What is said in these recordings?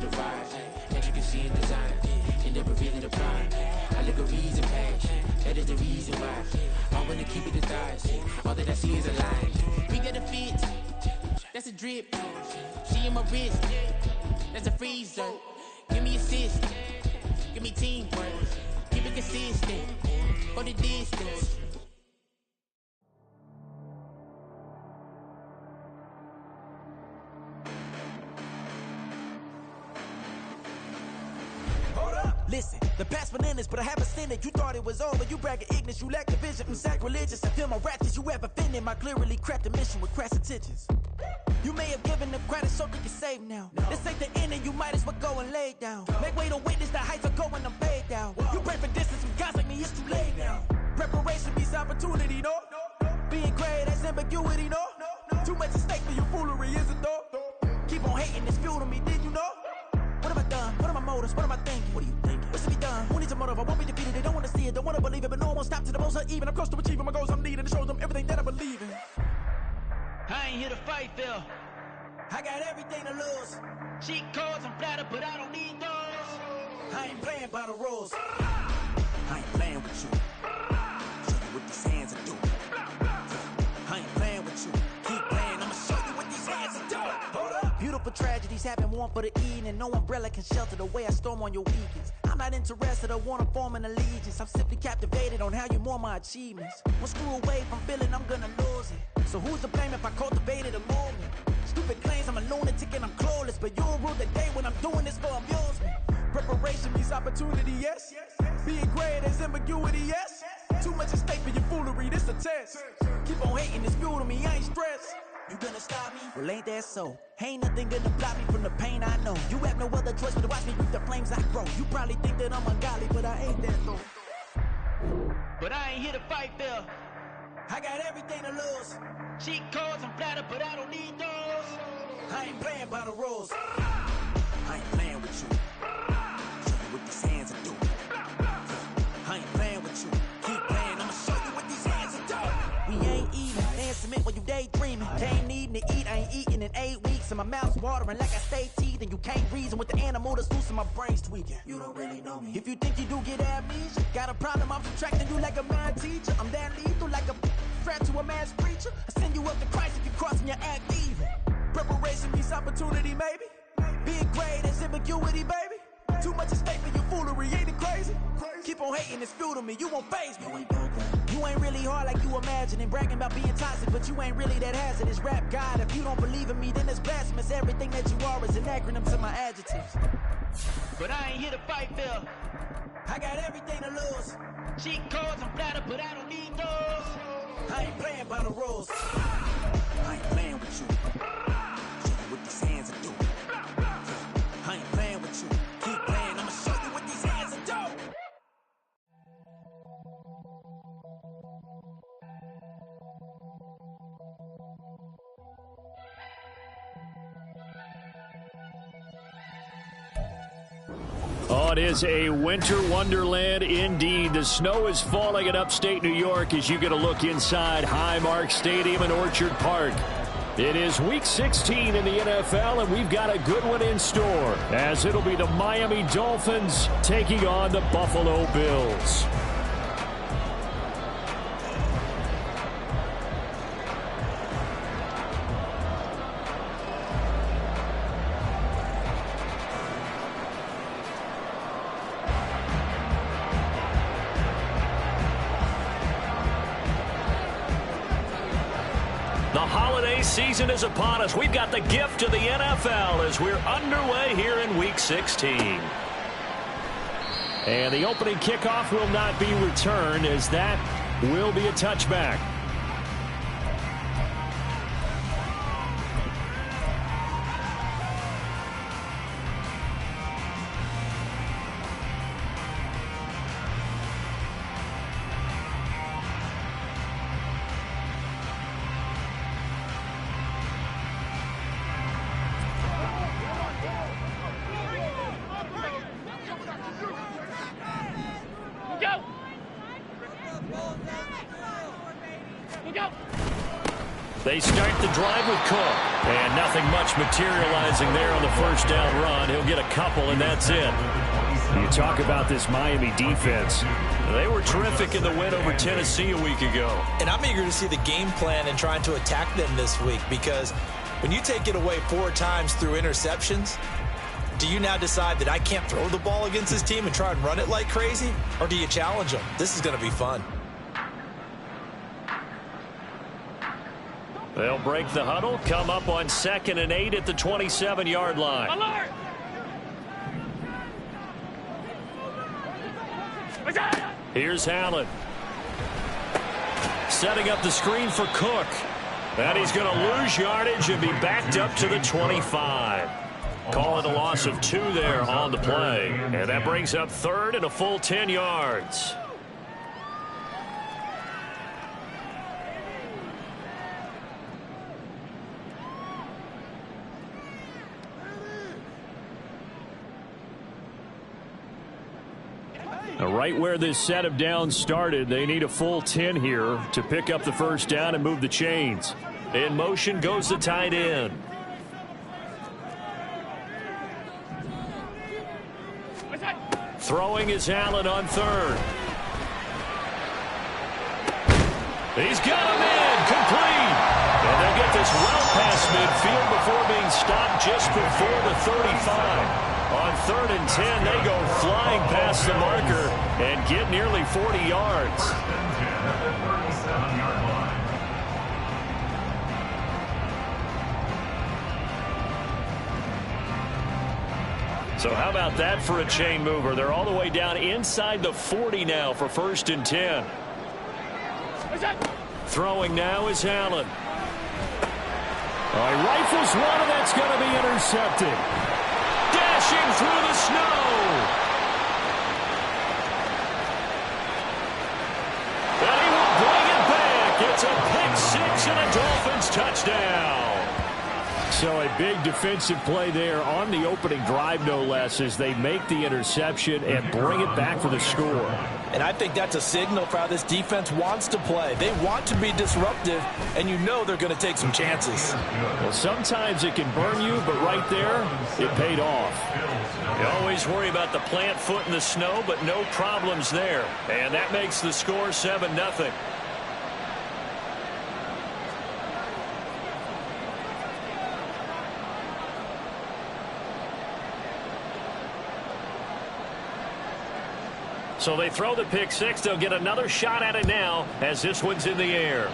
the vibe. As you can see in design, and never really the prime. I look a reason past, that is the reason why. I'm gonna keep it the thighs, all that I see is a line. We got a fit, that's a drip. She in my wrist, that's a freezer. Give me assist, give me teamwork. Keep it consistent, for the distance. Listen, the past bananas, but I haven't seen it. You thought it was over, you bragging ignorance, you lack the vision. I'm sacrilegious, I feel my ratchets, you ever offended my clearly crafted mission with crass intentions. You may have given them credit so they can save now. This ain't the end and you might as well go and lay down. Make way to witness the heights are going, I'm paid down. You pray for distance with guys like me, it's too late now. Preparation means opportunity, no? Being great, that's ambiguity, no? Too much at stake for your foolery, is it though? Keep on hating, it's fuel to me, did you know? What have I done? What are my motives? What am I thinking? What are you thinking? What's to be done? Who needs a motive? I won't be defeated. They don't want to see it, don't want to believe it, but no one won't stop to the most even. I'm close to achieving my goals. I'm needing to show them everything that I believe in. I ain't here to fight, Phil. I got everything to lose. Cheat codes, I'm flattered, but I don't need those. I ain't playing by the rules. I ain't playing with you. Show you what these hands are doing. I ain't playing with you. Keep playing, I'ma show you what these hands are doing. Hold up. Beautiful tragedies happen, one for the eating, and no umbrella can shelter the way I storm on your weekends. I'm not interested, I wanna form an allegiance. I'm simply captivated on how you mourn my achievements. One screw away from feeling I'm gonna lose it. So who's to blame if I cultivated a movement? Stupid claims I'm a lunatic and I'm clueless, but you'll rule the day when I'm doing this for amusement. Preparation means opportunity, yes. Being great is ambiguity, yes. Too much at stake for your foolery, this a test. Keep on hating, it's fuel to me, I ain't stressed. You gonna stop me? Well, ain't that so? Ain't nothing gonna block me from the pain I know. You have no other choice but to watch me reap the flames I grow. You probably think that I'm ungodly, but I ain't that though. But I ain't here to fight, Phil. I got everything to lose. Cheat codes, I'm flattered, but I don't need those. I ain't playing by the rules. I ain't playing with you. Show you what these hands are doing. I ain't playing with you. Keep playing, I'ma show you what these hands are doing. We ain't even. They ain't submit when you daydreaming. They ain't needing to eat, I ain't eating in 8 weeks. And my mouth's watering like I stay teeth. And you can't reason with the animal that's loose and my brain's tweaking. You don't really know me. If you think you do get amnesia, got a problem, I'm subtracting you like a mad teacher. I'm that lethal like a threat to a mass preacher. I send you up to Christ if you crossing your act evil. Preparation means opportunity, maybe. Being great is ambiguity, baby. Too much at stake for your foolery, ain't it crazy? Keep on hating, it's fuel to me, you won't faze me. You ain't really hard like you imagine and bragging about being toxic, but you ain't really that hazardous. Rap God, if you don't believe in me, then it's blasphemous. Everything that you are is an acronym to my adjectives. But I ain't here to fight, Phil. I got everything to lose. Cheat codes, I'm flattered, but I don't need those. I ain't playing by the rules. I ain't playing with you. Show you what these hands are doing. I ain't playing with you. Keep playing, I'ma show you what these hands are doing. Oh, it is a winter wonderland indeed. The snow is falling in upstate New York as you get a look inside Highmark Stadium in Orchard Park. It is Week 16 in the NFL, and we've got a good one in store, as it'll be the Miami Dolphins taking on the Buffalo Bills. The holiday season is upon us. We've got the gift of the NFL as we're underway here in Week 16. And the opening kickoff will not be returned, as that will be a touchback. They start the drive with Cook. And nothing much materializing there on the first down run. He'll get a couple, and that's it. You talk about this Miami defense. They were terrific in the win over Tennessee a week ago. And I'm eager to see the game plan and trying to attack them this week, because when you take it away 4 times through interceptions, do you now decide that I can't throw the ball against this team and try and run it like crazy? Or do you challenge them? This is going to be fun. They'll break the huddle, come up on 2nd and 8 at the 27-yard line. Alert! Here's Allen. Setting up the screen for Cook. And he's going to lose yardage and be backed up to the 25. Call it a loss of 2 there on the play. And that brings up 3rd and a full 10 yards. Right where this set of downs started, they need a full 10 here to pick up the first down and move the chains. In motion goes the tight end. Throwing is Allen on 3rd. He's got him in, complete. And they'll get this well past midfield before being stopped just before the 35. On 3rd and 10, they go flying past the marker and get nearly 40 yards. So how about that for a chain mover? They're all the way down inside the 40 now for 1st and 10. Throwing now is Allen. He rifles one, and that's going to be intercepted. Dashing through the snow. And he will bring it back. It's a pick 6 and a Dolphins touchdown. So a big defensive play there on the opening drive, no less, as they make the interception and bring it back for the score. And I think that's a signal for how this defense wants to play. They want to be disruptive, and you know they're going to take some chances. Well, sometimes it can burn you, but right there, it paid off. You always worry about the plant foot in the snow, but no problems there. And that makes the score 7-0. So they throw the pick 6. They'll get another shot at it now as this one's in the air.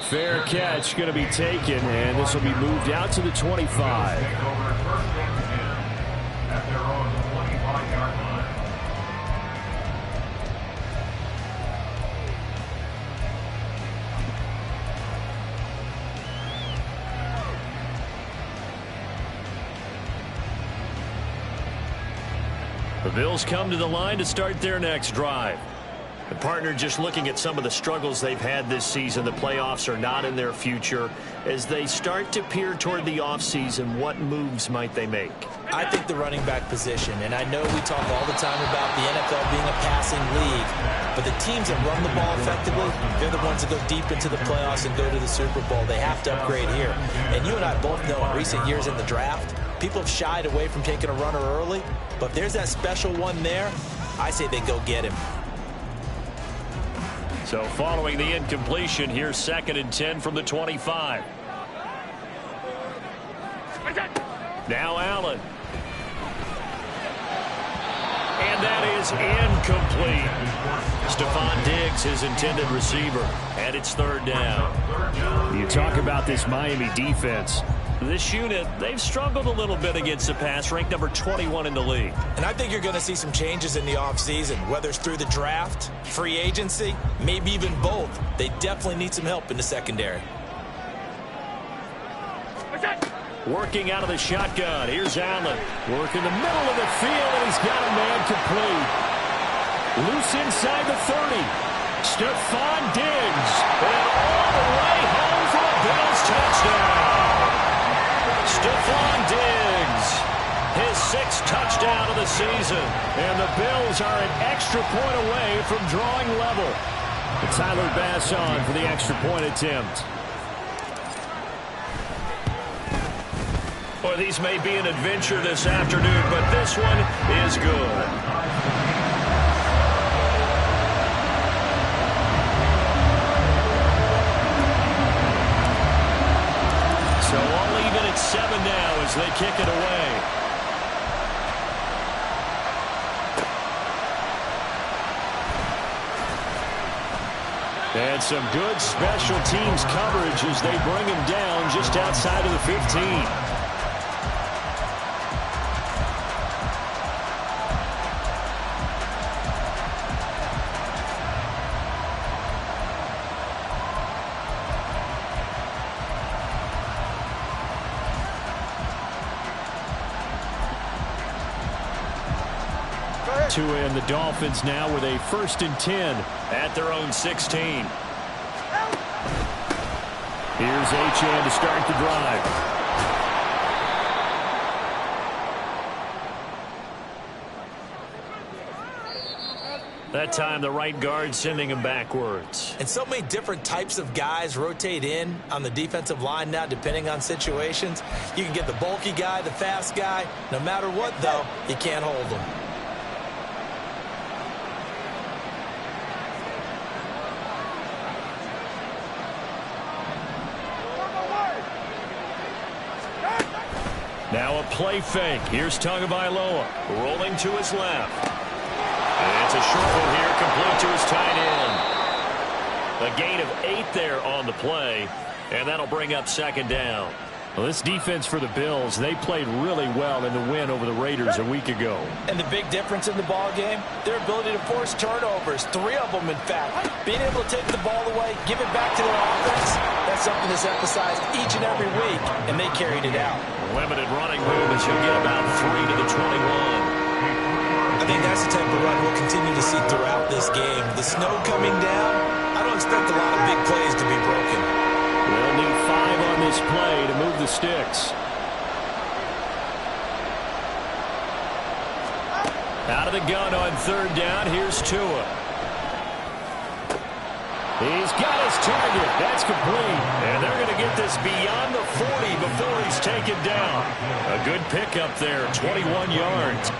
Fair catch going to be taken, and this will be moved out to the 25. The Bills come to the line to start their next drive. The partner just looking at some of the struggles they've had this season. The playoffs are not in their future. As they start to peer toward the offseason, what moves might they make? I think the running back position, and I know we talk all the time about the NFL being a passing league, but the teams that run the ball effectively, they're the ones that go deep into the playoffs and go to the Super Bowl. They have to upgrade here. And you and I both know in recent years in the draft, people have shied away from taking a runner early, but if there's that special one there, I say they go get him. So following the incompletion, here's 2nd and 10 from the 25. Now Allen. And that is incomplete. Stephon Diggs, his intended receiver, and it's 3rd down. You talk about this Miami defense. This unit, they've struggled a little bit against the pass, ranked number 21 in the league. And I think you're going to see some changes in the offseason, whether it's through the draft, free agency, maybe even both. They definitely need some help in the secondary. Working out of the shotgun. Here's Allen. Work in the middle of the field, and he's got a man complete. Loose inside the 30. Stephon Diggs. And all the way home for a Bills touchdown. Stephon Diggs, his 6th touchdown of the season. And the Bills are an extra point away from drawing level. And Tyler Bass on for the extra point attempt. Well, these may be an adventure this afternoon, but this one is good. So all even at 7 now as they kick it away. And some good special teams coverage as they bring him down just outside of the 15. And the Dolphins now with a 1st and 10 at their own 16. Here's Achane to start the drive. That time the right guard sending him backwards. And so many different types of guys rotate in on the defensive line now depending on situations. You can get the bulky guy, the fast guy. No matter what, though, you can't hold them. Now a play fake. Here's Tagovailoa rolling to his left. And it's a short one here, complete to his tight end. A gain of 8 there on the play, and that'll bring up 2nd down. Well, this defense for the Bills, they played really well in the win over the Raiders a week ago. And the big difference in the ball game, their ability to force turnovers, 3 of them in fact. Being able to take the ball away, give it back to their offense, that's something that's emphasized each and every week, and they carried it out. Limited running room as he'll get about 3 to the 21. I think that's the type of run we'll continue to see throughout this game. The snow coming down, I don't expect a lot of big plays to be broken. They'll need 5 on this play to move the sticks. Out of the gun on 3rd down. Here's Tua. He's got his target. That's complete. And they're going to get this beyond the 40 before he's taken down. A good pickup there, 21 yards.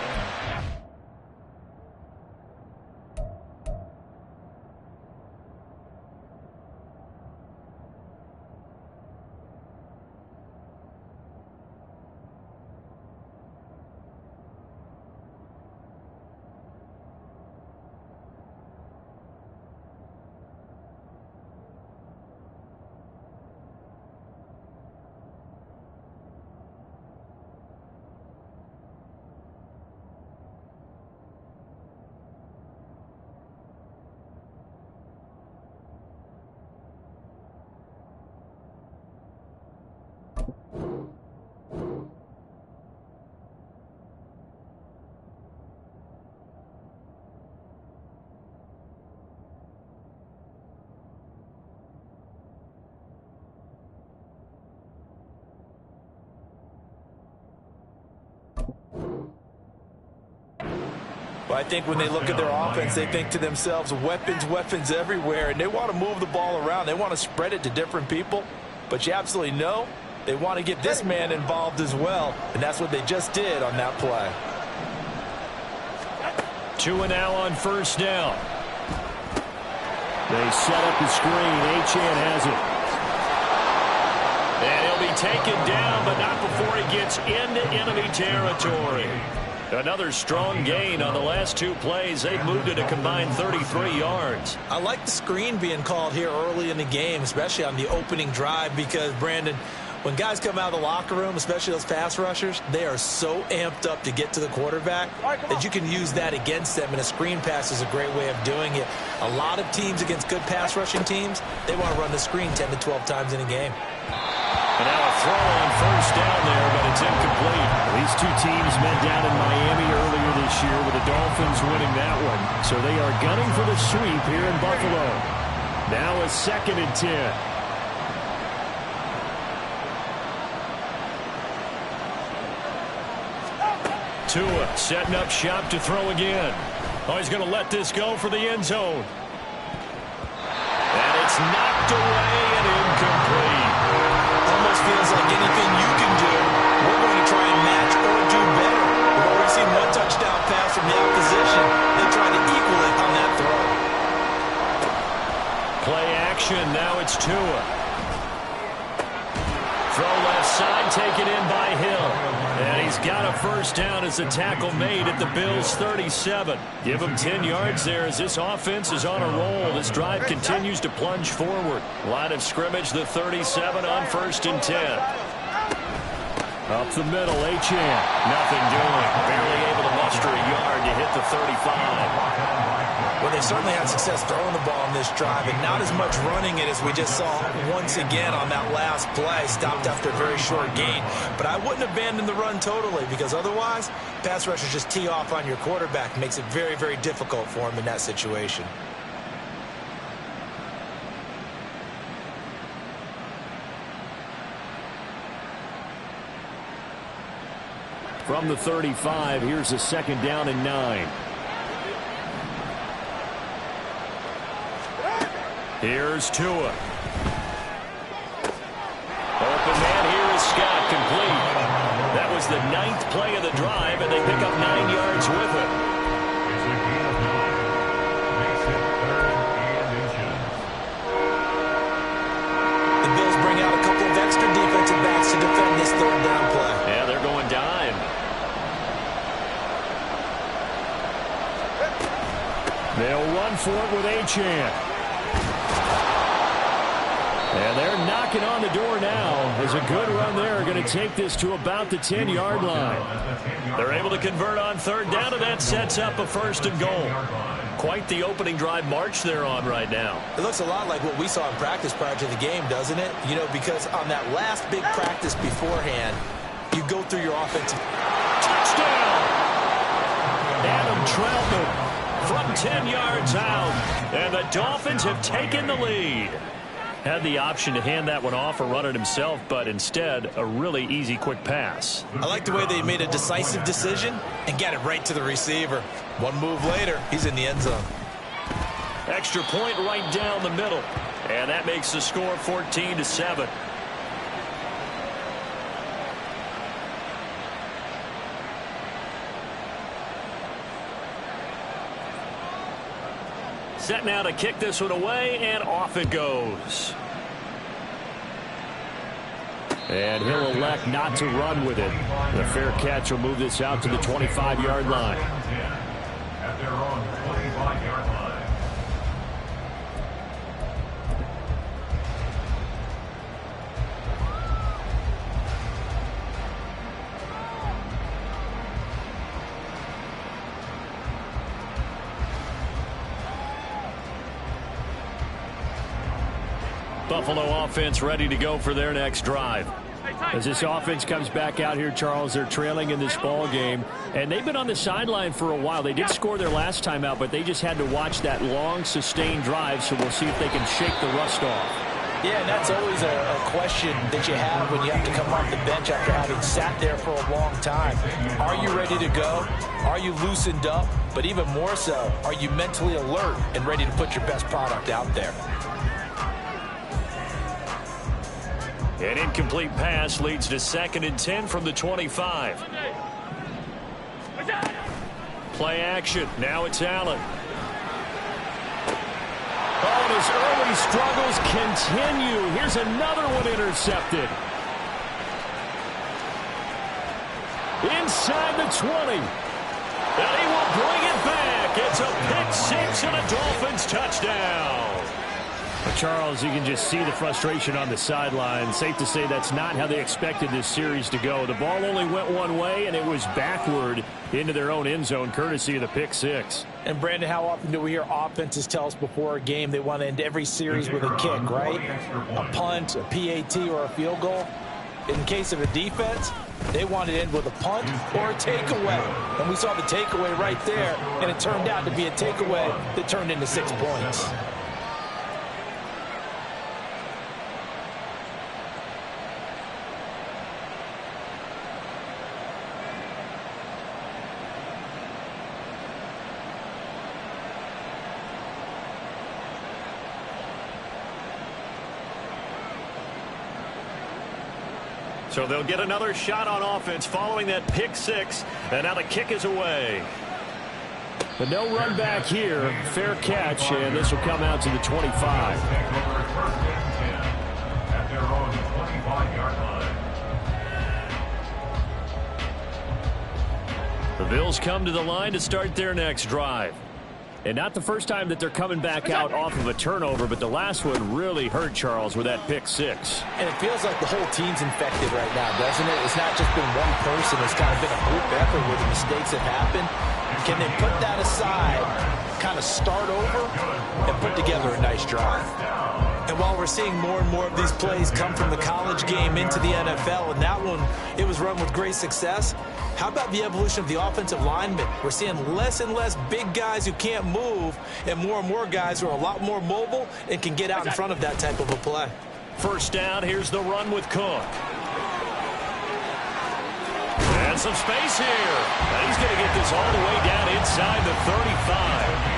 But I think when they look at their offense, they think to themselves, weapons, weapons everywhere, and they want to move the ball around. They want to spread it to different people. But you absolutely know they want to get this man involved as well, and that's what they just did on that play. Tua now on 1st down. They set up the screen. Achane has it. And he'll be taken down, but not before he gets into enemy territory. Another strong gain on the last 2 plays. They've moved it a combined 33 yards. I like the screen being called here early in the game, especially on the opening drive, because, Brandon, when guys come out of the locker room, especially those pass rushers, they are so amped up to get to the quarterback that you can use that against them, and a screen pass is a great way of doing it. A lot of teams against good pass rushing teams, they want to run the screen 10 to 12 times in a game. And now a throw on 1st down there, but it's incomplete. These 2 teams met down in Miami earlier this year with the Dolphins winning that one. So they are gunning for the sweep here in Buffalo. Now a 2nd and 10. Tua setting up shop to throw again. Oh, he's going to let this go for the end zone. And it's knocked away and incomplete. Almost feels like anything you can do, we're going to action. Now it's Tua. Throw left side, taken in by Hill. And he's got a first down as the tackle made at the Bills' 37. Give him 10 yards there as this offense is on a roll. This drive continues to plunge forward. Line of scrimmage, the 37 on 1st and 10. Up the middle, Achane. Nothing doing. Barely able to muster a yard to hit the 35. Well, they certainly had success throwing the ball on this drive, and not as much running it as we just saw once again on that last play. Stopped after a very short gain. But I wouldn't abandon the run totally, because otherwise, pass rushers just tee off on your quarterback. Makes it very, very difficult for him in that situation. From the 35, here's a 2nd down and 9. Here's Tua. Open man here is Scott, complete. That was the 9th play of the drive, and they pick up 9 yards with it. The Bills bring out a couple of extra defensive backs to defend this 3rd down play. Yeah, they're going dime. They'll run for it with Achane. And they're knocking on the door now. There's a good run there. Going to take this to about the 10-yard line. They're able to convert on 3rd down, and that sets up a 1st and goal. Quite the opening drive march they're on right now. It looks a lot like what we saw in practice prior to the game, doesn't it? You know, because on that last big practice beforehand, you go through your offensive. Touchdown! Adam Troutman from 10 yards out. And the Dolphins have taken the lead. Had the option to hand that one off or run it himself, but instead, a really easy, quick pass. I like the way they made a decisive decision and got it right to the receiver. One move later, he's in the end zone. Extra point right down the middle. And that makes the score 14-7. Set now to kick this one away, and off it goes. And he'll elect not to run with it. The fair catch will move this out to the 25-yard line. At their own 25-yard line. Buffalo offense ready to go for their next drive. As this offense comes back out here, Charles, they're trailing in this ball game, and they've been on the sideline for a while. They did score their last time out, but they just had to watch that long, sustained drive, so we'll see if they can shake the rust off. Yeah, and that's always a question that you have when you have to come off the bench after having sat there for a long time. Are you ready to go? Are you loosened up? But even more so, are you mentally alert and ready to put your best product out there? An incomplete pass leads to 2nd and 10 from the 25. Play action. Now it's Allen. Oh, and his early struggles continue. Here's another one intercepted. Inside the 20. And he will bring it back. It's a pick 6 and a Dolphins touchdown. Charles, you can just see the frustration on the sideline. Safe to say that's not how they expected this series to go. The ball only went one way, and it was backward into their own end zone, courtesy of the pick 6. And, Brandon, how often do we hear offenses tell us before a game they want to end every series with a kick, right? A punt, a PAT, or a field goal. In case of a defense, they want to end with a punt or a takeaway. And we saw the takeaway right there, and it turned out to be a takeaway that turned into 6 points. So they'll get another shot on offense following that pick 6, and now the kick is away. But no run back here. Fair catch, and this will come out to the 25. First and 10 at their own 25-yard line. The Bills come to the line to start their next drive. And not the first time that they're coming back out off of a turnover, but the last one really hurt Charles with that pick six. And it feels like the whole team's infected right now, doesn't it? It's not just been one person. It's kind of been a group effort where the mistakes have happened. Can they put that aside, kind of start over, and put together a nice drive? And while we're seeing more and more of these plays come from the college game into the NFL, and that one, it was run with great success, how about the evolution of the offensive linemen? We're seeing less and less big guys who can't move and more guys who are a lot more mobile and can get out in front of that type of a play. First down, here's the run with Cook. And some space here. And he's going to get this all the way down inside the 35.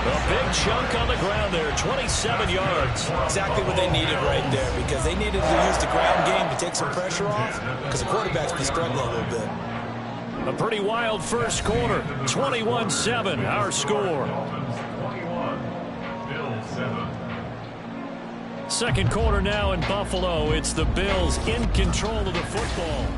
A big chunk on the ground there, 27 yards. Exactly what they needed right there, because they needed to use the ground game to take some pressure off, because the quarterback's been struggling a little bit. A pretty wild first quarter. 21-7, our score. 21, Bills 7. Second quarter now in Buffalo. It's the Bills in control of the football.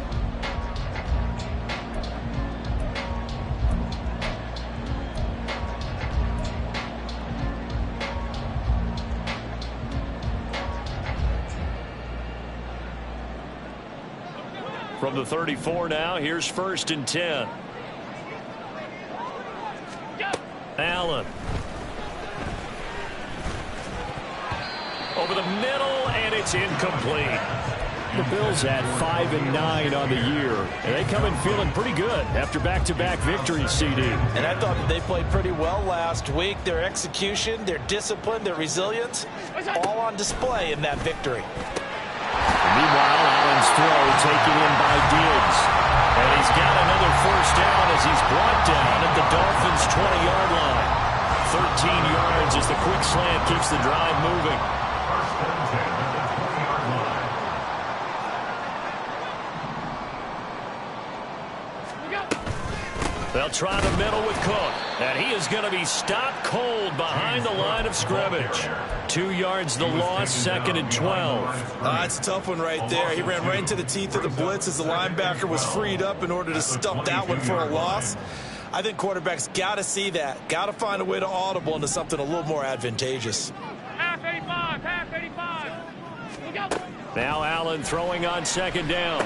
From the 34 now, here's first and 10. Allen. Over the middle, and it's incomplete. The Bills at 5-9 on the year, and they come in feeling pretty good after back-to-back victories, CD. And I thought that they played pretty well last week. Their execution, their discipline, their resilience, all on display in that victory. Meanwhile, Allen's throw taken in by Diggs. And he's got another first down as he's brought down at the Dolphins' 20-yard line. 13 yards as the quick slant keeps the drive moving. First and 10 at the 20-yard line. They'll try the middle with Cook. And he is going to be stopped cold behind the line of scrimmage. 2 yards the loss, second and 12. That's a tough one right there. He ran right into the teeth of the blitz as the linebacker was freed up in order to stuff that one for a loss. I think quarterbacks got to see that. Got to find a way to audible into something a little more advantageous. Half 85, half 85. Look out. Now Allen throwing on second down.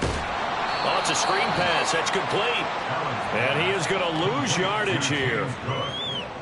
Oh, it's a screen pass. That's complete. And he is going to lose yardage here.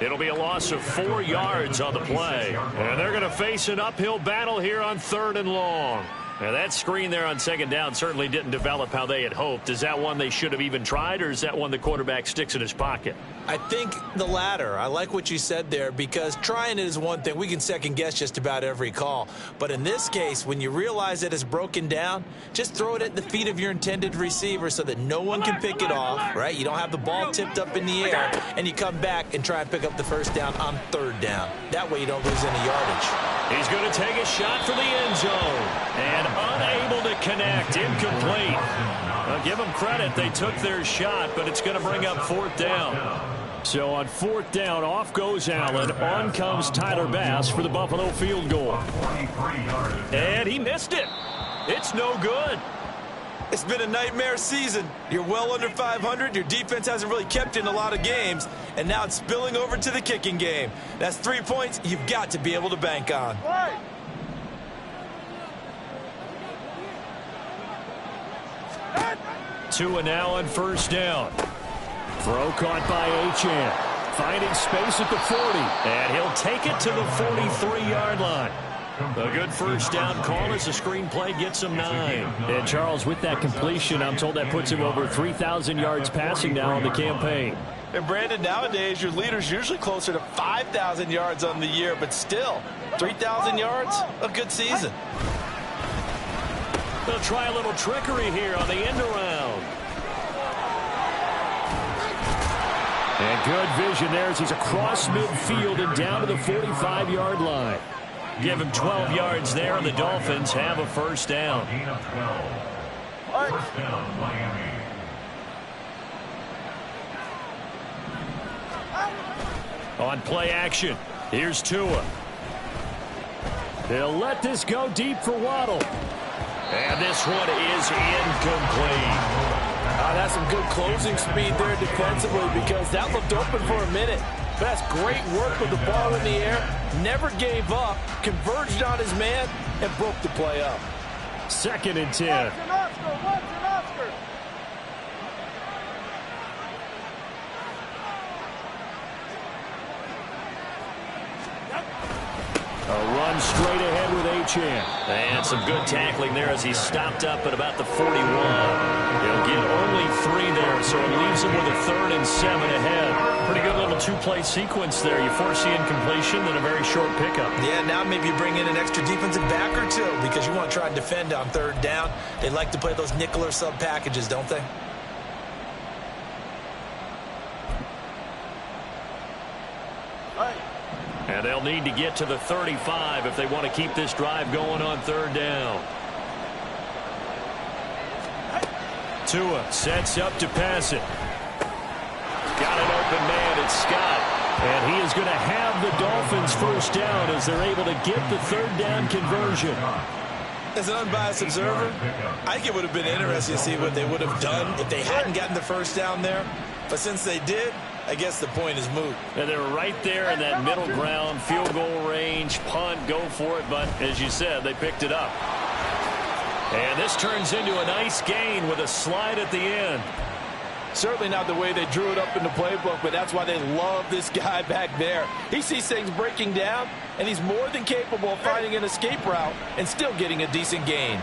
It'll be a loss of 4 yards on the play. And they're going to face an uphill battle here on third and long. Now, that screen there on second down certainly didn't develop how they had hoped. Is that one they should have even tried, or is that one the quarterback sticks in his pocket? I think the latter. I like what you said there, because trying it is one thing. We can second-guess just about every call. But in this case, when you realize that it's broken down, just throw it at the feet of your intended receiver so that no one can pick it off, right? You don't have the ball tipped up in the air, and you come back and try and pick up the first down on third down. That way you don't lose any yardage. He's going to take a shot for the end zone. And unable to connect, incomplete. Well, give them credit, they took their shot, but it's going to bring up fourth down. So on fourth down, off goes Allen, on comes Tyler Bass for the Buffalo field goal. And he missed it. It's no good. It's been a nightmare season. You're well under 500. Your defense hasn't really kept in a lot of games, and now it's spilling over to the kicking game. That's 3 points you've got to be able to bank on. Tua now on first down. Throw caught by Achane. Finding space at the 40. And he'll take it to the 43-yard line. A good first down call as the screen play gets him 9. And Charles, with that completion, I'm told that puts him over 3,000 yards passing now on the campaign. And Brandon, nowadays your leader's usually closer to 5,000 yards on the year, but still, 3,000 yards, a good season. They'll try a little trickery here on the end around. And good vision there as he's across midfield and down to the 45-yard line. Give him 12 yards there, and the Dolphins have a first down. First down, Miami. On play action, here's Tua. They'll let this go deep for Waddle. And this one is incomplete. That's some good closing speed there defensively because that looked open for a minute. But that's great work with the ball in the air. Never gave up, converged on his man, and broke the play up. 2nd and 10. A run straight ahead with Achane. And some good tackling there as he stopped up at about the 41. He'll get only 3 there, so it leaves him with a 3rd and 7 ahead. Pretty good little 2-play sequence there. You force the incompletion, then a very short pickup. Yeah, now maybe you bring in an extra defensive back or 2 because you want to try and defend on 3rd down. They like to play those nickel or sub packages, don't they? And they'll need to get to the 35 if they want to keep this drive going on 3rd down. Tua sets up to pass it. Got an open man, it's Scott. And he is going to have the Dolphins first down as they're able to get the 3rd down conversion. As an unbiased observer, I think it would have been interesting to see what they would have done if they hadn't gotten the first down there. But since they did, I guess the point is moot. And they're right there in that middle ground, field goal range, punt, go for it. But as you said, they picked it up. And this turns into a nice gain with a slide at the end. Certainly not the way they drew it up in the playbook, but that's why they love this guy back there. He sees things breaking down, and he's more than capable of finding an escape route and still getting a decent gain.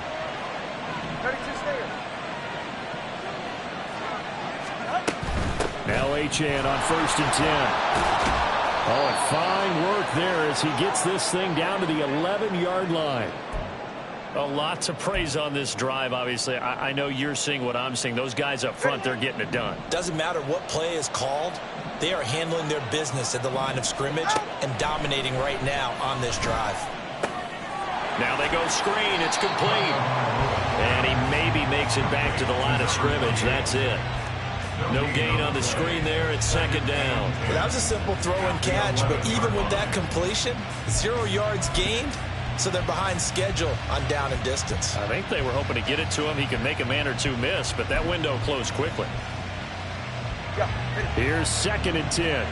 Now Achane on 1st and 10. Oh, fine work there as he gets this thing down to the 11-yard line. A lot to praise on this drive, obviously. I know you're seeing what I'm seeing. Those guys up front, they're getting it done. Doesn't matter what play is called. They are handling their business at the line of scrimmage and dominating right now on this drive. Now they go screen. It's complete. And he maybe makes it back to the line of scrimmage. That's it. No gain on the screen there. It's 2nd down. That was a simple throw and catch, but even with that completion, 0 yards gained. So they're behind schedule on down and distance. I think they were hoping to get it to him. He could make a man or 2 miss, but that window closed quickly. Here's 2nd and 10.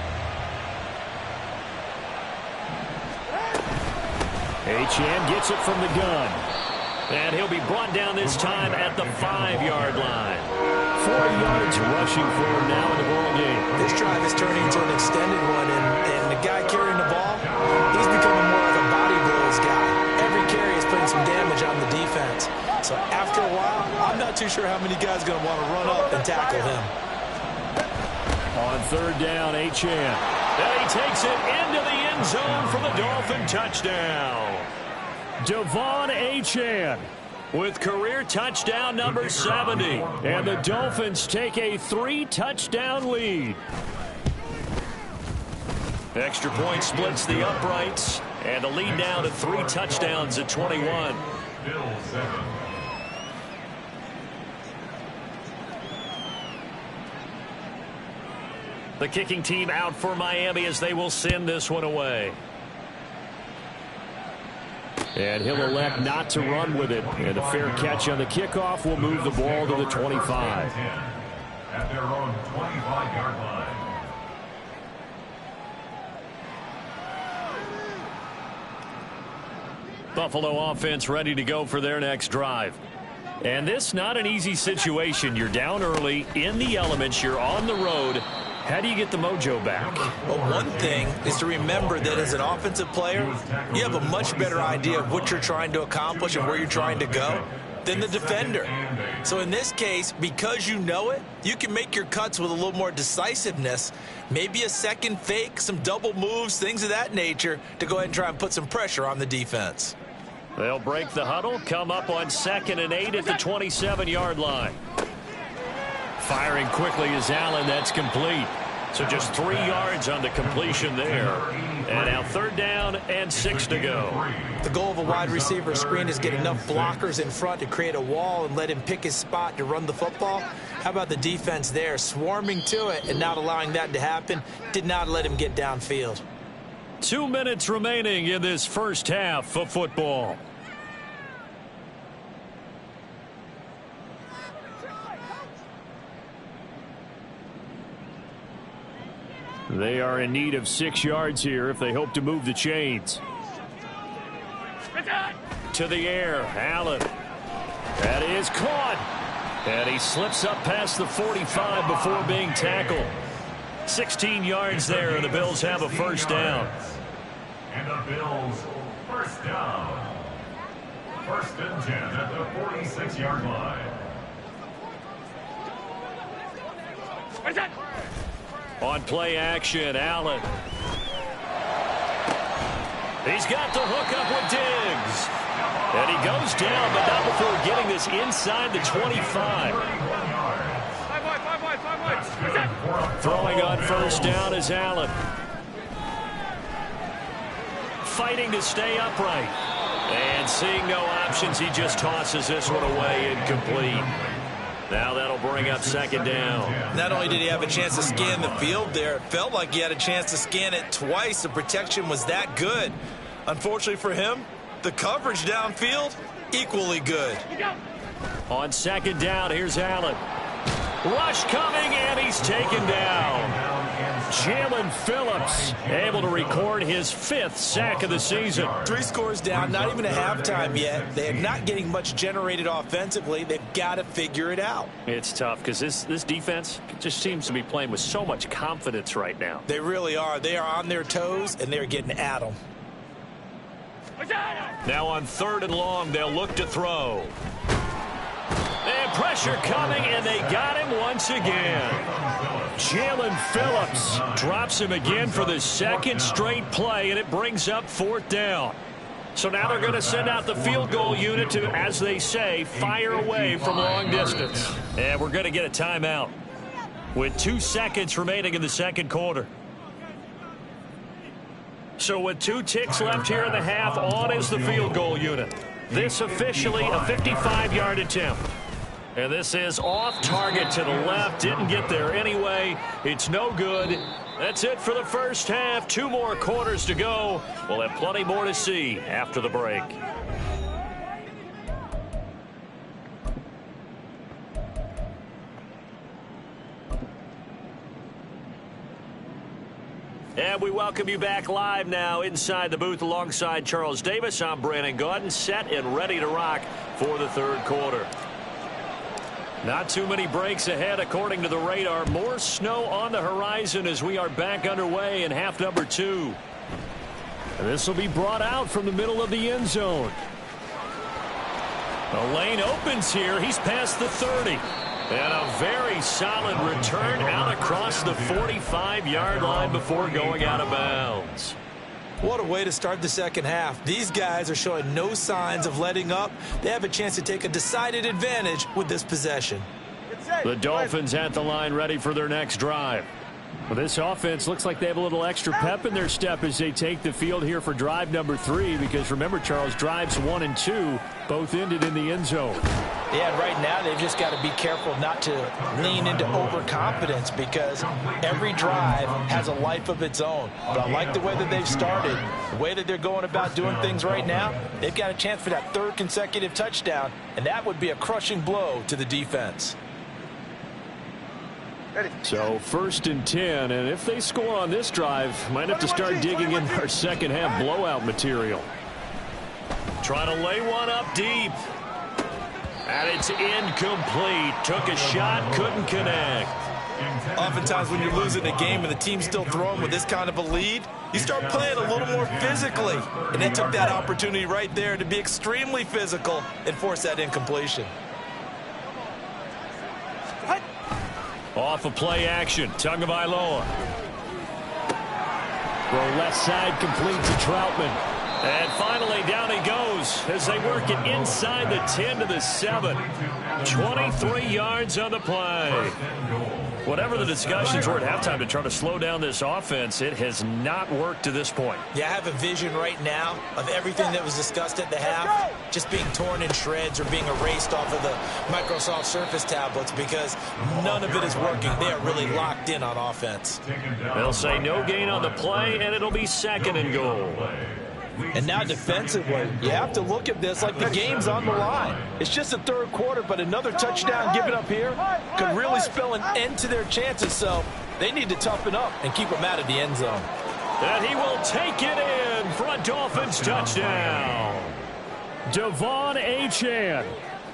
Achane gets it from the gun. And he'll be brought down this time at the 5-yard line. 4 yards rushing for him now in the ball game. This drive is turning into an extended one, and the guy carrying the ball, he's becoming more like a body blows guy. Every carry is putting some damage on the defense. So after a while, I'm not too sure how many guys are going to want to run up and tackle him. On 3rd down, Achane. And he takes it into the end zone for the Dolphin touchdown. Devon Achane with career touchdown number 70. And the Dolphins take a 3-touchdown lead. Extra point splits the uprights. And the lead now to 3 touchdowns at 21. The kicking team out for Miami as they will send this one away. And he'll elect not to run with it. And a fair catch on the kickoff will move the ball to the 25. At their own 25-yard line. Buffalo offense ready to go for their next drive. And this not an easy situation. You're down early, in the elements, you're on the road. How do you get the mojo back? Well, one thing is to remember that as an offensive player, you have a much better idea of what you're trying to accomplish and where you're trying to go than the defender. So in this case, because you know it, you can make your cuts with a little more decisiveness, maybe a second fake, some double moves, things of that nature, to go ahead and try and put some pressure on the defense. They'll break the huddle, come up on 2nd and 8 at the 27-yard line. Firing quickly is Allen. That's complete. So just 3 yards on the completion there. And now 3rd down and 6 to go. The goal of a wide receiver screen is get enough blockers in front to create a wall and let him pick his spot to run the football. How about the defense there, swarming to it and not allowing that to happen? Did not let him get downfield. 2 minutes remaining in this first half of football. They are in need of 6 yards here if they hope to move the chains. To the air, Allen. That is caught. And he slips up past the 45 before being tackled. 16 yards there, and the Bills have a first down. And the Bills, first down. 1st and 10 at the 46-yard line. On play action, Allen. He's got the hook up with Diggs. And he goes down, but not before getting this inside the 25. Throwing on first down is Allen. Fighting to stay upright. And seeing no options, he just tosses this one away incomplete. Now that'll bring up 2nd down. Not only did he have a chance to scan the field there, it felt like he had a chance to scan it twice. The protection was that good. Unfortunately for him, the coverage downfield, equally good. On 2nd down, here's Allen. Rush coming, and he's taken down. Jalen Phillips able to record his 5th sack of the season. 3 scores down, not even a halftime yet. They're not getting much generated offensively. They've got to figure it out. It's tough because this defense just seems to be playing with so much confidence right now. They really are. They are on their toes, and they're getting at them. Now on 3rd and long, they'll look to throw. And pressure coming, and they got him once again. Jalen Phillips drops him again for the 2nd straight play, and it brings up 4th down. So now they're going to send out the field goal unit to, as they say, fire away from long distance. And we're going to get a timeout with 2 seconds remaining in the 2nd quarter. So with 2 ticks left here in the half, on is the field goal unit. This officially a 55-yard attempt. And this is off target to the left. Didn't get there anyway. It's no good. That's it for the first half. 2 more quarters to go. We'll have plenty more to see after the break. And we welcome you back live now inside the booth alongside Charles Davis. I'm Brandon Gaudin, set and ready to rock for the 3rd quarter. Not too many breaks ahead according to the radar. More snow on the horizon as we are back underway in half number 2. And this will be brought out from the middle of the end zone. The lane opens here. He's past the 30. And a very solid return out across the 45-yard line before going out of bounds. What a way to start the 2nd half. These guys are showing no signs of letting up. They have a chance to take a decided advantage with this possession. The Dolphins at the line ready for their next drive. Well, this offense looks like they have a little extra pep in their step as they take the field here for drive number 3, because remember, Charles, drives 1 and 2 both ended in the end zone. Yeah, and right now they've just got to be careful not to lean into overconfidence, because every drive has a life of its own. But I like the way that they've started, the way that they're going about doing things right now. They've got a chance for that 3rd consecutive touchdown, and that would be a crushing blow to the defense. So 1st and 10, and if they score on this drive, might have to start digging in our 2nd half blowout material. Trying to lay one up deep. And it's incomplete. Took a shot, couldn't connect. Oftentimes when you're losing a game and the team's still throwing with this kind of a lead, you start playing a little more physically. And they took that opportunity right there to be extremely physical and force that incompletion. Off of play action, Tagovailoa. Throw left side, complete to Troutman. And finally, down he goes as they work it inside the 10 to the 7. 23 yards on the play. Whatever the discussions were at halftime to try to slow down this offense, it has not worked to this point. Yeah, I have a vision right now of everything that was discussed at the half just being torn in shreds or being erased off of the Microsoft Surface tablets because none of it is working. They are really locked in on offense. They'll say no gain on the play, and it'll be 2nd and goal. And now defensively, you have to look at this like the game's on the line. It's just the 3rd quarter, but another touchdown given up here could really spell an end to their chances. So they need to toughen up and keep them out of the end zone. And he will take it in for a Dolphins touchdown. Devon Achane.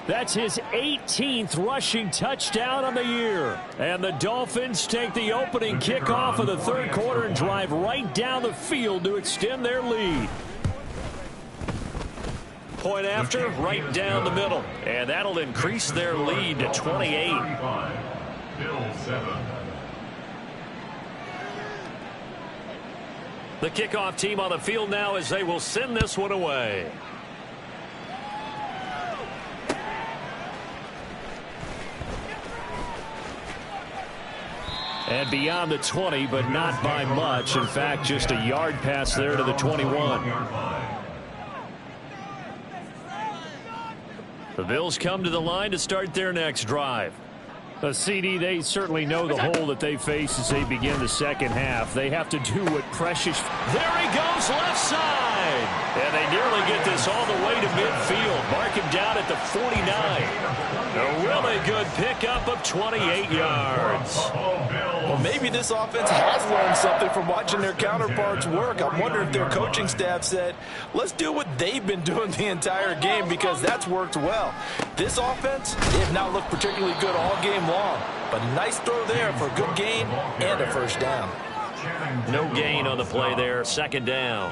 That's his 18th rushing touchdown on the year. And the Dolphins take the opening kickoff of the 3rd quarter and drive right down the field to extend their lead. Point after, right down the middle. And that'll increase their lead to 28. The kickoff team on the field now as they will send this one away. And beyond the 20, but not by much. In fact, just a yard pass there to the 21. The Bills come to the line to start their next drive. CD, they certainly know the hole that they face as they begin the 2nd half. They have to do what Precious... There he goes, left side! And they nearly get this all the way to midfield. Mark him down at the 49. A really good pickup of 28 yards. Well, maybe this offense has learned something from watching their counterparts work. I'm wondering if their coaching staff said, let's do what they've been doing the entire game because that's worked well. This offense, they have not looked particularly good all game long, but a nice throw there for a good gain and a 1st down. No gain on the play there, 2nd down.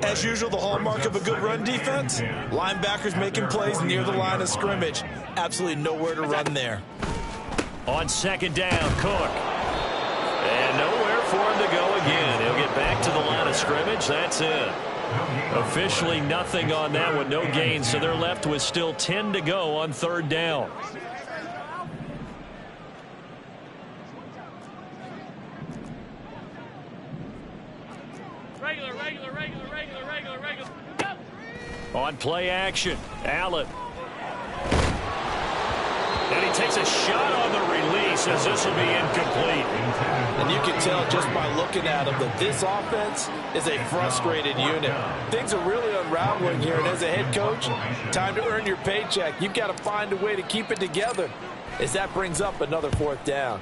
As usual, the hallmark of a good run defense, linebackers making plays near the line of scrimmage. Absolutely nowhere to run there. On 2nd down, Cook. And nowhere for him to go again. He'll get back to the line of scrimmage. That's it. Officially nothing on that one, no gain, so they're left with still 10 to go on 3rd down. On play action, Allen. And he takes a shot on the release as this will be incomplete. And you can tell just by looking at him that this offense is a frustrated unit. Things are really unraveling here, and as a head coach, time to earn your paycheck. You've got to find a way to keep it together as that brings up another 4th down.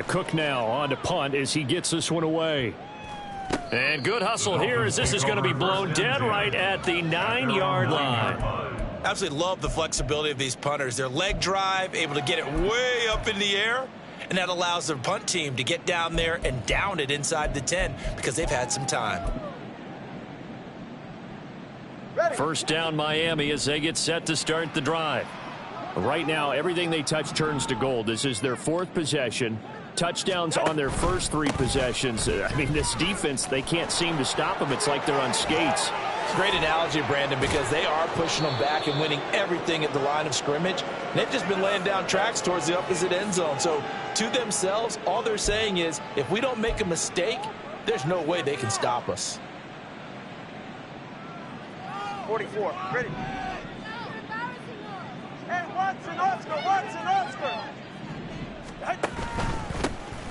Cook now on to punt as he gets this one away. And good hustle here as this is going to be blown dead right at the 9-yard line. Absolutely love the flexibility of these punters. Their leg drive, able to get it way up in the air, and that allows their punt team to get down there and down it inside the 10 because they've had some time. 1st down Miami as they get set to start the drive. Right now, everything they touch turns to gold. This is their 4th possession. Touchdowns on their first 3 possessions. I mean, this defense, they can't seem to stop them. It's like they're on skates. Great analogy, Brandon, because they are pushing them back and winning everything at the line of scrimmage. They've just been laying down tracks towards the opposite end zone. So to themselves, all they're saying is, if we don't make a mistake, there's no way they can stop us. 44, ready. Hey, Watson, Oscar.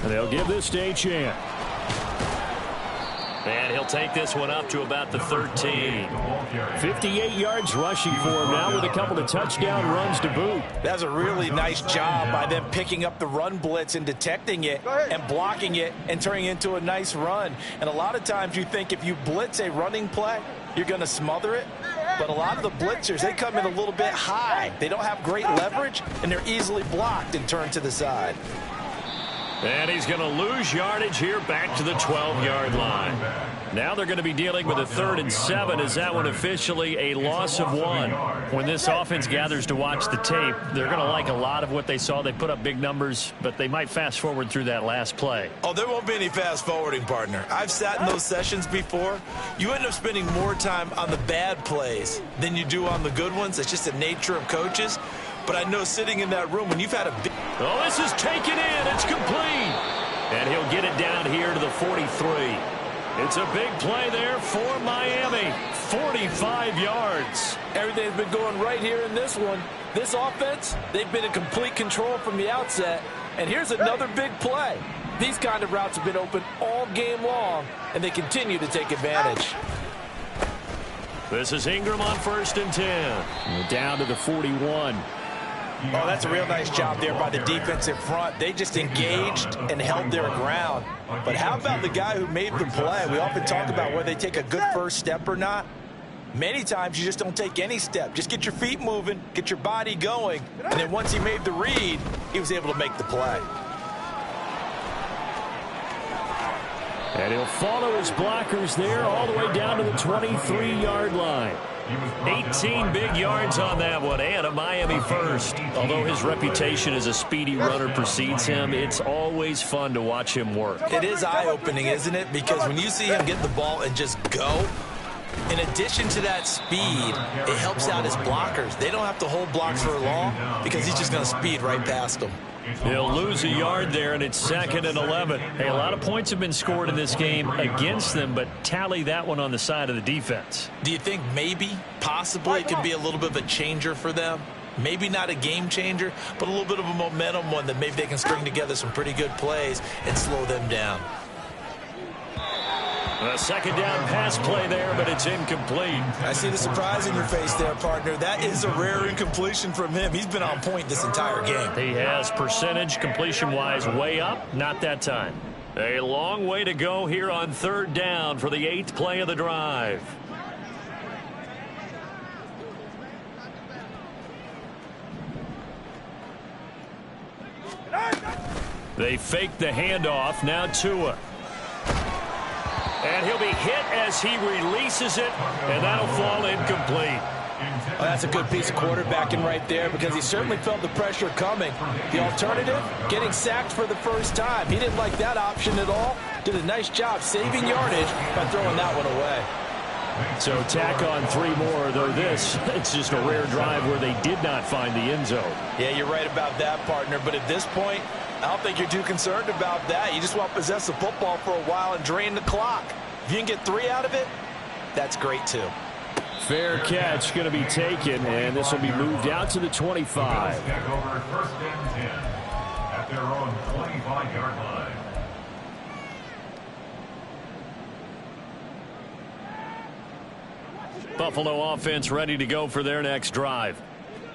And they'll give this to Achane. And he'll take this one up to about the 13. 58 yards rushing for him now with a couple of touchdown runs to boot. That's a really nice job by them picking up the run blitz and detecting it and blocking it and turning it into a nice run. And a lot of times you think if you blitz a running play, you're going to smother it. But a lot of the blitzers, they come in a little bit high. They don't have great leverage, and they're easily blocked and turned to the side. And he's going to lose yardage here back to the 12-yard line. Now they're going to be dealing with a 3rd and 7 as that one officially a loss of 1. When this offense gathers to watch the tape, they're going to like a lot of what they saw. They put up big numbers, but they might fast forward through that last play. Oh, there won't be any fast forwarding, partner. I've sat in those sessions before. You end up spending more time on the bad plays than you do on the good ones. It's just the nature of coaches. But I know sitting in that room, when you've had a big Oh, this is taken in. It's complete. And he'll get it down here to the 43. It's a big play there for Miami. 45 yards. Everything's been going right here in this one. This offense, they've been in complete control from the outset. And here's another big play. These kind of routes have been open all game long, and they continue to take advantage. This is Ingram on 1st and 10. Down to the 41. Oh, that's a real nice job there by the defensive front. They just engaged and held their ground. But how about the guy who made the play? We often talk about whether they take a good first step or not. Many times you just don't take any step. Just get your feet moving, get your body going, and then once he made the read, he was able to make the play. And he'll follow his blockers there all the way down to the 23-yard line. 18 big yards on that one, and a Miami first. Although his reputation as a speedy runner precedes him, it's always fun to watch him work. It is eye-opening, isn't it? Because when you see him get the ball and just go, in addition to that speed, it helps out his blockers. They don't have to hold blocks for long because he's just going to speed right past them. He'll lose a yard there, and it's 2nd and 11. Hey, a lot of points have been scored in this game against them, but tally that one on the side of the defense. Do you think maybe, possibly, it could be a little bit of a changer for them? Maybe not a game changer, but a little bit of a momentum one that maybe they can string together some pretty good plays and slow them down. A 2nd down pass play there, but it's incomplete. I see the surprise in your face there, partner. That is a rare incompletion from him. He's been on point this entire game. He has percentage completion-wise way up, not that time. A long way to go here on 3rd down for the 8th play of the drive. They fake the handoff. Now Tua. And he'll be hit as he releases it, and that'll fall incomplete. Well, that's a good piece of quarterbacking right there because he certainly felt the pressure coming. The alternative, getting sacked for the first time. He didn't like that option at all. Did a nice job saving yardage by throwing that one away. So tack on 3 more, though it's just a rare drive where they did not find the end zone. Yeah, you're right about that, partner. But at this point, I don't think you're too concerned about that. You just want to possess the football for a while and drain the clock. If you can get 3 out of it, that's great too. Fair catch going to be taken, and this will be moved out to the 25. Back over 1st and 10 at their own 25-yard line. Buffalo offense ready to go for their next drive.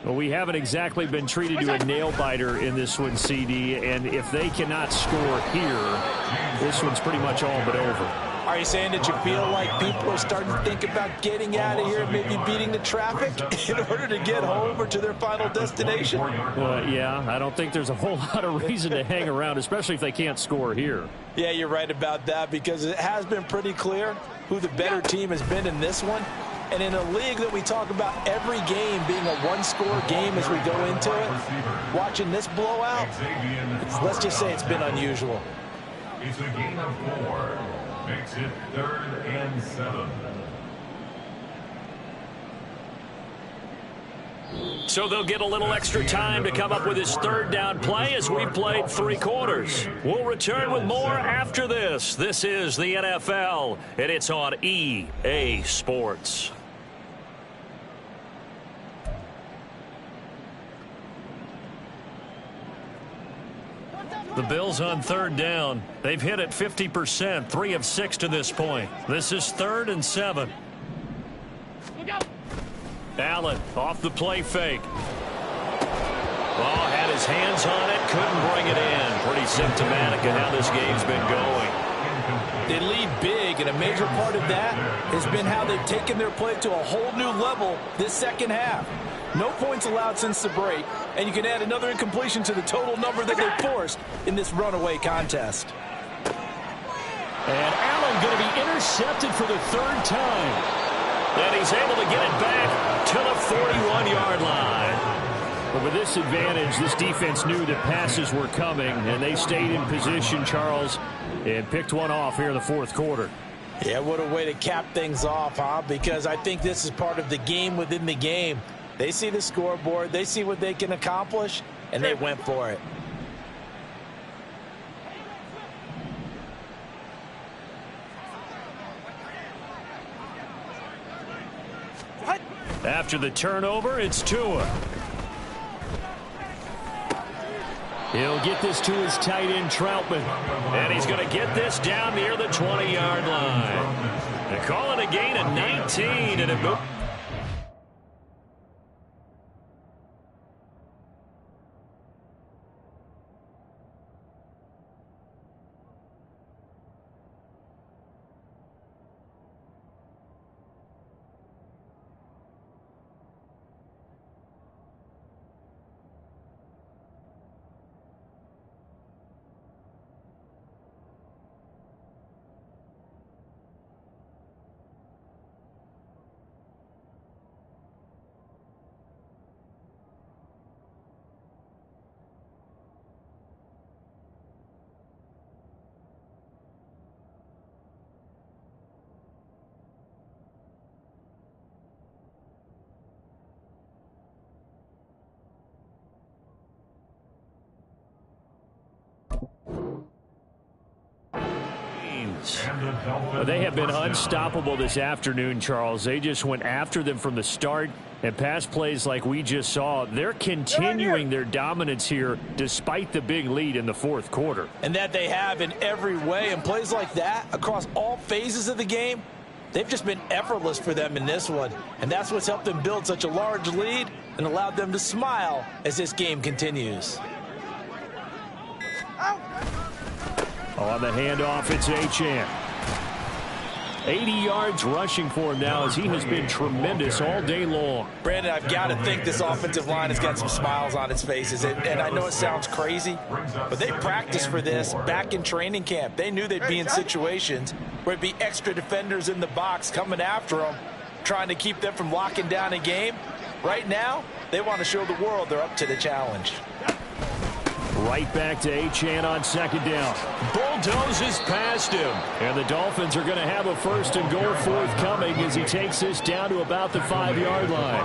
Well, we haven't exactly been treated to a nail-biter in this one, CD, and if they cannot score here, this one's pretty much all but over. Are you saying that you feel like people are starting to think about getting out of here and maybe beating the traffic in order to get home or to their final destination? Yeah, I don't think there's a whole lot of reason to hang around, especially if they can't score here. Yeah, you're right about that because it has been pretty clear who the better team has been in this one. And in a league that we talk about every game being a one-score game as we go into it, watching this blowout, let's just say it's been unusual. It's a gain of 4. Makes it 3rd and 7. So they'll get a little extra time to come up with his 3rd down play as we've played 3 quarters. We'll return with more after this. This is the NFL, and it's on EA Sports. The Bills on 3rd down. They've hit it 50%, 3 of 6 to this point. This is 3rd and 7. Allen off the play fake. Ball had his hands on it, couldn't bring it in. Pretty symptomatic of how this game's been going. They lead big, and a major part of that has been how they've taken their play to a whole new level this second half. No points allowed since the break, and you can add another incompletion to the total number that they forced in this runaway contest. And Allen going to be intercepted for the 3rd time. And he's able to get it back to the 41-yard line. But with this advantage, this defense knew that passes were coming, and they stayed in position, Charles, and picked one off here in the 4th quarter. Yeah, what a way to cap things off, huh? Because I think this is part of the game within the game. They see the scoreboard, they see what they can accomplish, and they went for it. After the turnover, it's Tua. He'll get this to his tight end, Troutman. And he's going to get this down near the 20-yard line. They're calling a gain of 19, and it moved. They have been unstoppable this afternoon, Charles. They just went after them from the start, and pass plays like we just saw. They're continuing their dominance here despite the big lead in the fourth quarter. And that they have in every way, and plays like that across all phases of the game, they've just been effortless for them in this one. And that's what's helped them build such a large lead and allowed them to smile as this game continues. On the handoff, it's Achane. 80 yards rushing for him now as he has been tremendous all day long. Brandon, I've got to think this offensive line has got some smiles on its faces. And I know it sounds crazy, but they practiced for this back in training camp. They knew they'd be in situations where it'd be extra defenders in the box coming after them, trying to keep them from locking down a game. Right now, they want to show the world they're up to the challenge. Right back to Achane on second down. Bulldozes past him. And the Dolphins are going to have a first and goal forthcoming as he takes this down to about the 5-yard line.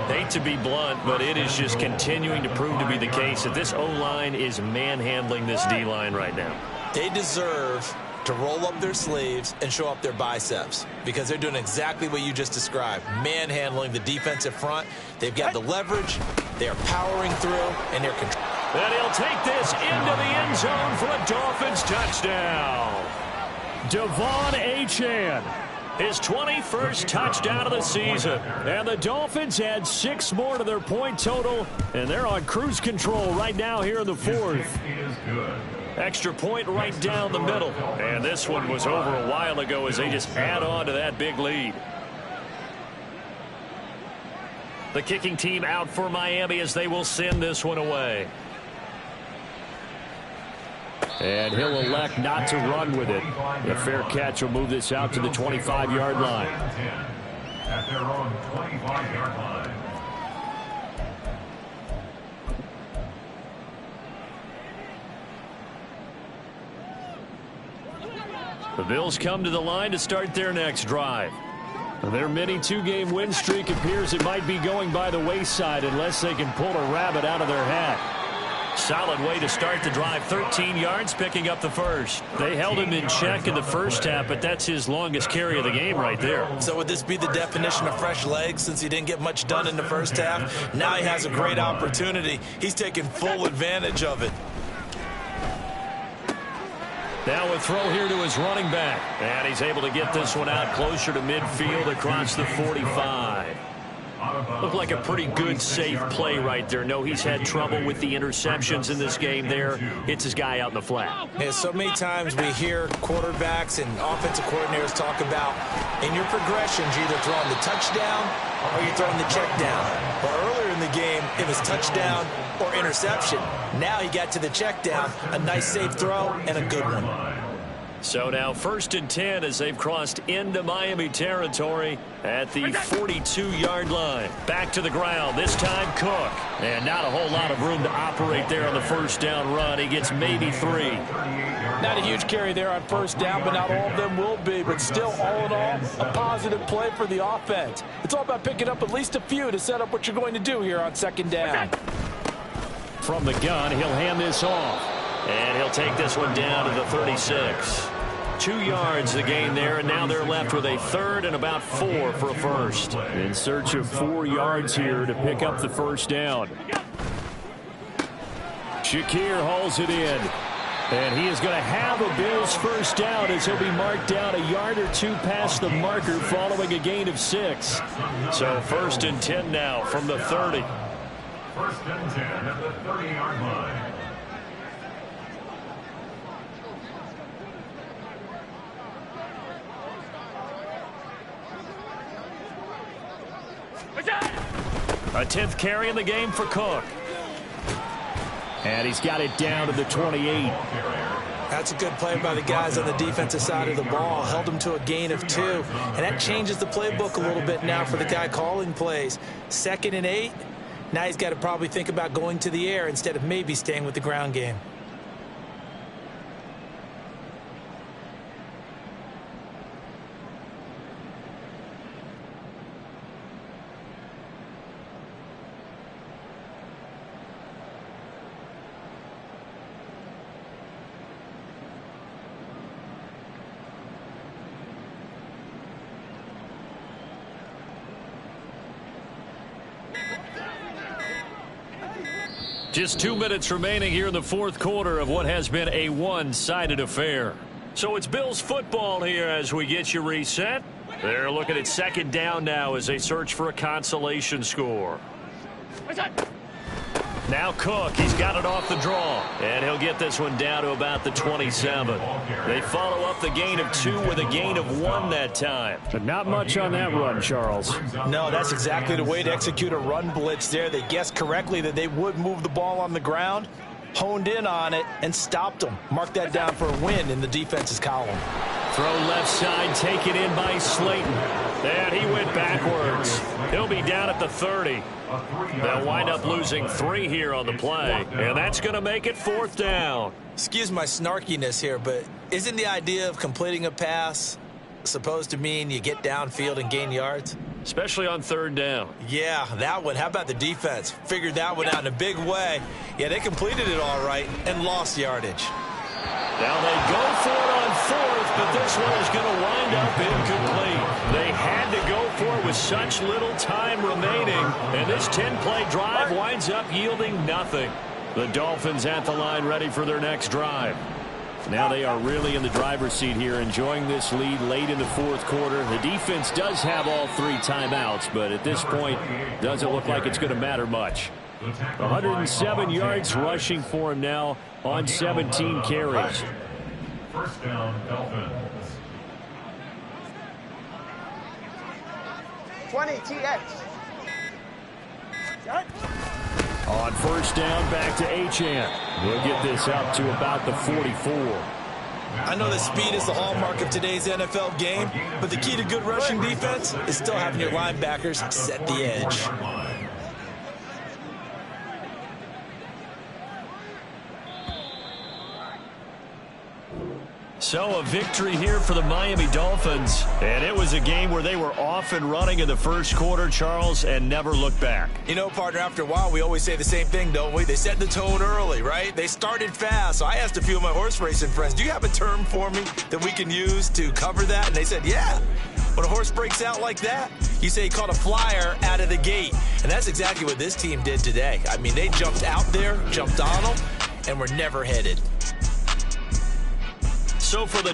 Hate to be blunt, but it is just continuing to prove to be the case that this O-line is manhandling this D-line right now. They deserve to roll up their sleeves and show up their biceps because they're doing exactly what you just described, manhandling the defensive front. They've got the leverage, they're powering through, and they're controlling. And he'll take this into the end zone for a Dolphins touchdown. Devon Achane, his 21st touchdown of the season. And the Dolphins add 6 more to their point total, and they're on cruise control right now here in the fourth. Extra point right down the middle. And this one was over a while ago as they just add on to that big lead. The kicking team out for Miami as they will send this one away. And he'll elect not to run with it. A fair catch will move this out to the 25-yard line. At their own 25-yard line. The Bills come to the line to start their next drive. Their mini 2-game win streak appears it might be going by the wayside unless they can pull a rabbit out of their hat. Solid way to start the drive. 13 yards, picking up the first. They held him in check in the first half, but that's his longest carry of the game right there. So would this be the definition of fresh legs since he didn't get much done in the first half? Now he has a great opportunity. He's taking full advantage of it. Now a throw here to his running back. And he's able to get this one out closer to midfield across the 45. Looked like a pretty good, safe play right there. No, he's had trouble with the interceptions in this game there. Hits his guy out in the flat. Yeah, so many times we hear quarterbacks and offensive coordinators talk about in your progressions, you're either throwing the touchdown or you're throwing the check down. But earlier in the game, it was touchdown or interception. Now he got to the check down, a nice safe throw and a good one. So now 1st and 10 as they've crossed into Miami territory at the 42-yard line. Back to the ground, this time Cook. And not a whole lot of room to operate there on the first down run. He gets maybe 3. Not a huge carry there on first down, but not all of them will be. But still, all in all, a positive play for the offense. It's all about picking up at least a few to set up what you're going to do here on second down. From the gun, he'll hand this off. And he'll take this one down to the 36. 2 yards the gain there, and now they're left with a third and about 4 for a first. In search of 4 yards here to pick up the first down. Shakir hauls it in. And he is going to have a Bills first down as he'll be marked down a yard or 2 past the marker following a gain of 6. So 1st and 10 now from the 30. 1st and 10 at the 30-yard line. A 10th carry in the game for Cook. And he's got it down to the 28. That's a good play by the guys on the defensive side of the ball. Held him to a gain of 2. And that changes the playbook a little bit now for the guy calling plays. 2nd and 8. Now he's got to probably think about going to the air instead of maybe staying with the ground game. Just 2 minutes remaining here in the 4th quarter of what has been a one-sided affair. So it's Bills football here as we get you reset. They're looking at 2nd down now as they search for a consolation score. Now Cook, he's got it off the draw, and he'll get this one down to about the 27. They follow up the gain of 2 with a gain of 1 that time. But not much on that run, Charles. No, that's exactly the way to execute a run blitz there. They guessed correctly that they would move the ball on the ground, honed in on it, and stopped them. Mark that down for a win in the defense's column. Throw left side, taken in by Slayton. And he went backwards. He'll be down at the 30. They'll wind up losing 3 here on the play. And that's going to make it 4th down. Excuse my snarkiness here, but isn't the idea of completing a pass supposed to mean you get downfield and gain yards? Especially on 3rd down. Yeah, that one. How about the defense? Figured that one out in a big way. Yeah, they completed it all right and lost yardage. Now they go for it on 4th, but this one is going to wind up incomplete. They had to go for it with such little time remaining, and this 10-play drive winds up yielding nothing. The Dolphins at the line ready for their next drive. Now they are really in the driver's seat here, enjoying this lead late in the 4th quarter. The defense does have all 3 timeouts, but at this point, doesn't look like it's going to matter much. 107 yards rushing for him now on 17 carries. 1st down, Dolphins. 20 TX. On 1st down, back to Achane. We'll get this up to about the 44. I know that speed is the hallmark of today's NFL game, but the key to good rushing defense is still having your linebackers set the edge. So a victory here for the Miami Dolphins. And it was a game where they were off and running in the 1st quarter, Charles, and never looked back. You know, partner, after a while, we always say the same thing, don't we? They set the tone early, right? They started fast. So I asked a few of my horse racing friends, do you have a term for me that we can use to cover that? And they said, yeah. When a horse breaks out like that, you say he caught a flyer out of the gate. And that's exactly what this team did today. I mean, they jumped out there, jumped on them, and were never headed. So for the